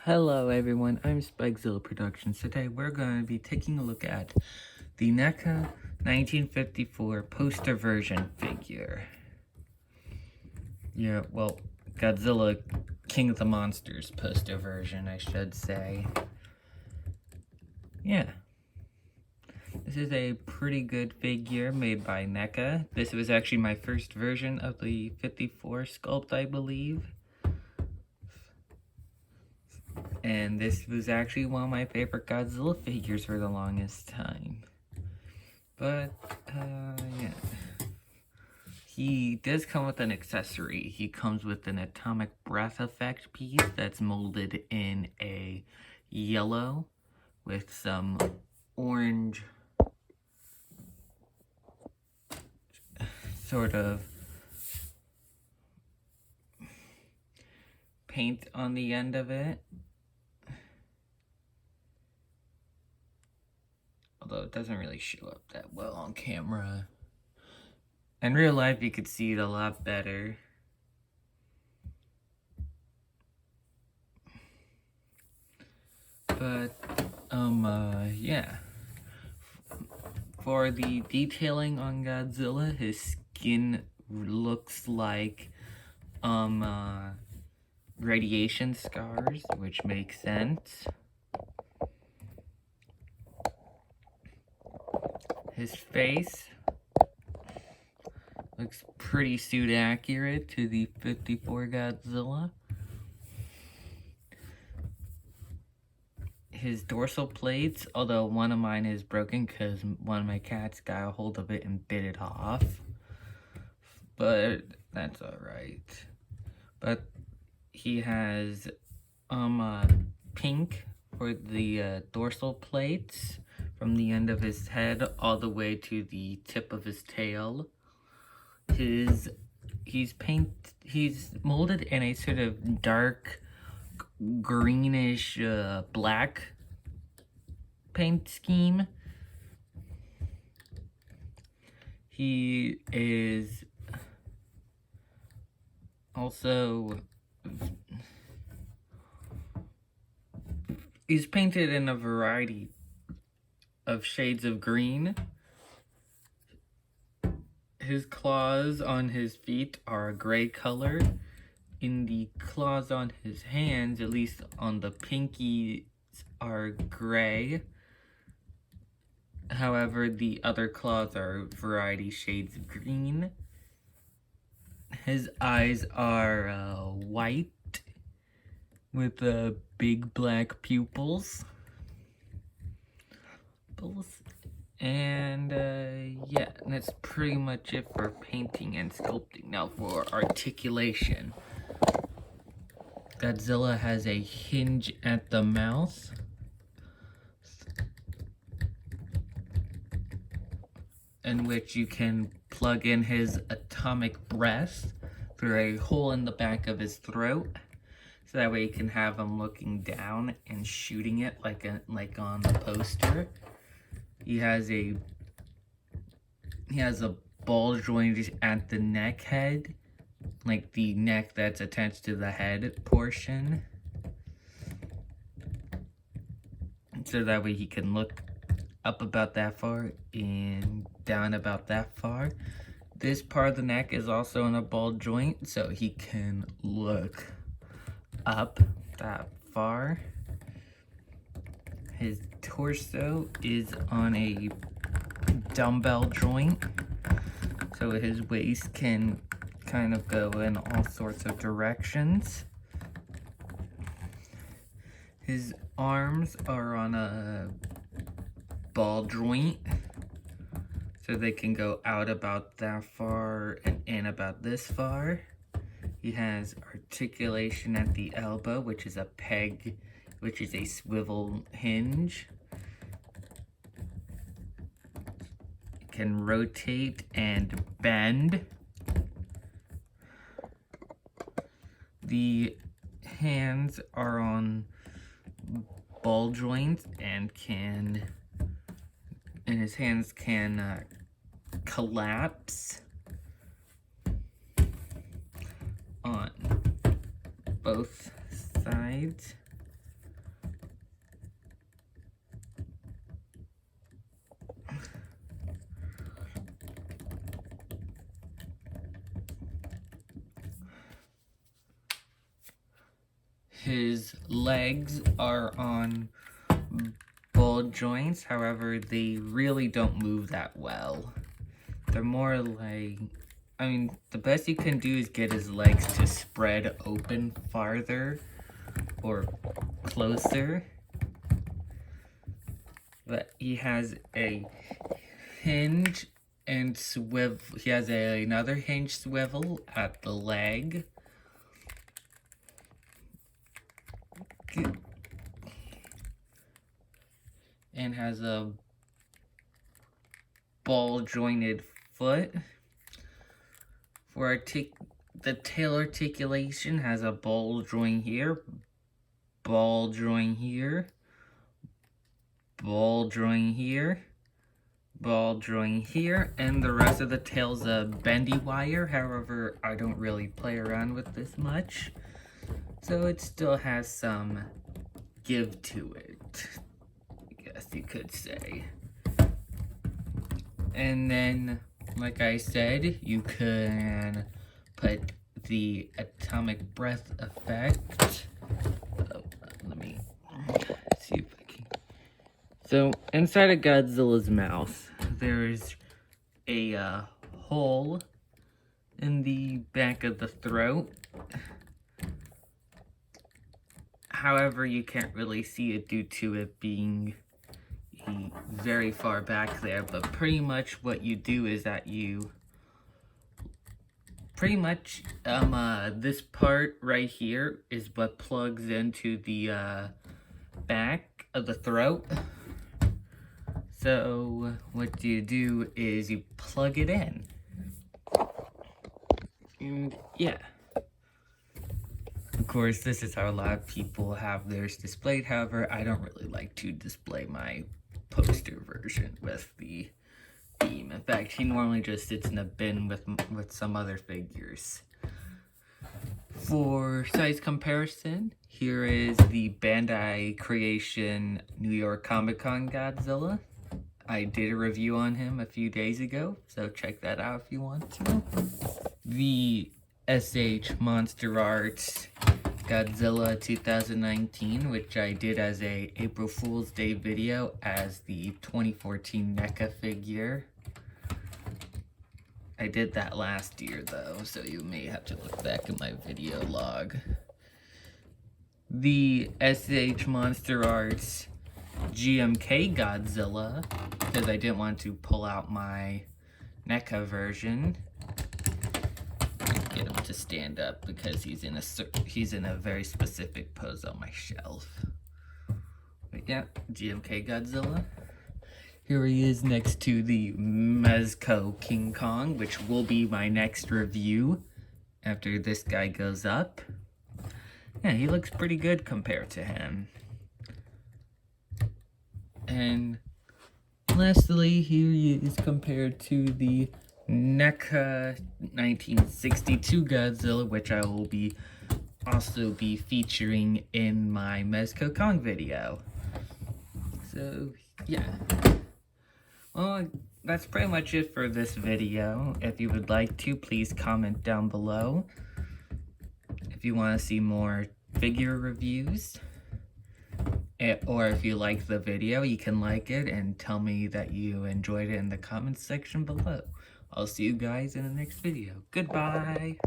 Hello everyone, I'm Spikezilla Productions. Today we're going to be taking a look at the NECA 1954 poster version figure. Yeah, well, Godzilla King of the Monsters poster version, I should say. Yeah. This is a pretty good figure made by NECA. This was actually my first version of the 54 sculpt, I believe. And this was actually one of my favorite Godzilla figures for the longest time. But, yeah. He does come with an accessory. He comes with an atomic breath effect piece that's molded in a yellow with some orange sort of paint on the end of it. Although it doesn't really show up that well on camera. In real life, you could see it a lot better. But, yeah. For the detailing on Godzilla, his skin looks like, radiation scars, which makes sense. His face looks pretty suit accurate to the 54 Godzilla. His dorsal plates, although one of mine is broken because one of my cats got a hold of it and bit it off. But that's alright. But he has pink for the dorsal plates from the end of his head all the way to the tip of his tail. He's molded in a sort of dark greenish black paint scheme. He is also he's painted in a variety of shades of green. His claws on his feet are a gray color. In the claws on his hands, at least on the pinkies, are gray. However, the other claws are variety shades of green. His eyes are white with big black pupils. And yeah, that's pretty much it for painting and sculpting. Now for articulation. Godzilla has a hinge at the mouth. In which you can plug in his atomic breath through a hole in the back of his throat. So that way you can have him looking down and shooting it like on the poster. He has a ball joint at the neck head, like the neck that's attached to the head portion. So that way he can look up about that far and down about that far. This part of the neck is also in a ball joint, so he can look up that far. His torso is on a dumbbell joint, so his waist can kind of go in all sorts of directions. His arms are on a ball joint, so they can go out about that far and in about this far. He has articulation at the elbow, which is a peg, which is a swivel hinge. It can rotate and bend. The hands are on ball joints and his hands can collapse on both sides. His legs are on ball joints, however, they really don't move that well. They're more like, I mean, the best you can do is get his legs to spread open farther or closer. But he has a hinge and swivel. He has another hinge swivel at the leg. And has a ball jointed foot. For the tail articulation has a ball joint here, ball joint here, ball joint here, ball joint here, and the rest of the tail's a bendy wire. However, I don't really play around with this much, so it still has some give to it, I guess you could say. And then, like I said, you can put the atomic breath effect. Let me see if I can. So, inside of Godzilla's mouth, there's a hole in the back of the throat. However, you can't really see it due to it being very far back there, but pretty much what you do is that you this part right here is what plugs into the back of the throat. So what you do is you plug it in, and yeah, of course this is how a lot of people have theirs displayed. However, I don't really like to display my poster version with the beam. In fact, he normally just sits in a bin with some other figures. For size comparison, here is the Bandai Creation New York Comic Con Godzilla. I did a review on him a few days ago, so check that out if you want to. The SH Monster Arts Godzilla 2019, which I did as a April Fool's Day video as the 2014 NECA figure. I did that last year though, so you may have to look back at my video log. The SH Monster Arts GMK Godzilla, because I didn't want to pull out my NECA version. Get him to stand up because he's in a very specific pose on my shelf. But yeah, GMK Godzilla. Here he is next to the Mezco King Kong, which will be my next review after this guy goes up. Yeah, he looks pretty good compared to him. And lastly, here he is compared to the NECA 1962 Godzilla, which I will also be featuring in my Mezco Kong video. So, yeah. Well, that's pretty much it for this video. If you would like to, please comment down below. If you want to see more figure reviews, or if you like the video, you can like it and tell me that you enjoyed it in the comments section below. I'll see you guys in the next video. Goodbye!